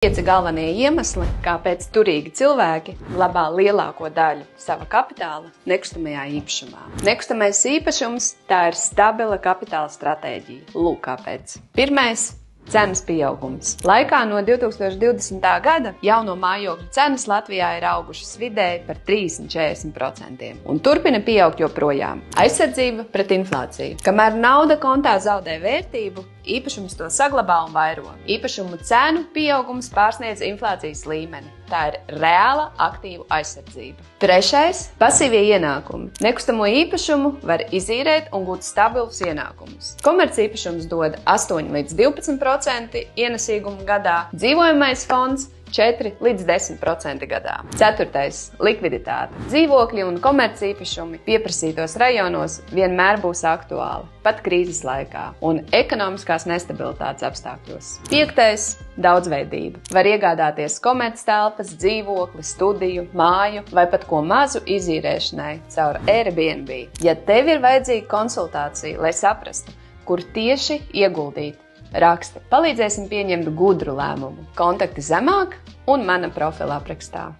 5 galvenie iemesli, kāpēc turīgi cilvēki glabā lielāko daļu sava kapitāla nekustamajā īpašumā. Nekustamais īpašums – tā ir stabila kapitāla stratēģija. Lūk, kāpēc. Pirmais – cenas pieaugums. Laikā no 2020. gada jauno mājokļu cenas Latvijā ir augušas vidēji par 30–40% un turpina pieaugt joprojām. Aizsardzība pret inflāciju. Kamēr nauda kontā zaudē vērtību, īpašums to saglabā un vairo. Īpašumu cenu pieaugums pārsniedz inflācijas līmeni. Tā ir reāla aktīvu aizsardzība. Trešais – pasīvie ienākumi. Nekustamo īpašumu var izīrēt un gūt stabilus ienākumus. Komercīpašums dod 8–12% ienesīgumu gadā, dzīvojamais fonds 4–10% gadā. Ceturtais – likviditāte. Dzīvokļi un komercīpašumi pieprasītos rajonos vienmēr būs aktuāli, pat krīzes laikā un ekonomiskās nestabilitātes apstākļos. Piektais – daudzveidība. Var iegādāties komerctelpas, dzīvokli, studiju, māju vai pat ko mazu izīrēšanai caur Airbnb. Ja tev ir vajadzīga konsultācija, lai saprastu, kur tieši ieguldīt, raksti. Palīdzēsim pieņemt gudru lēmumu. Kontakti zemāk un mana profila aprakstā.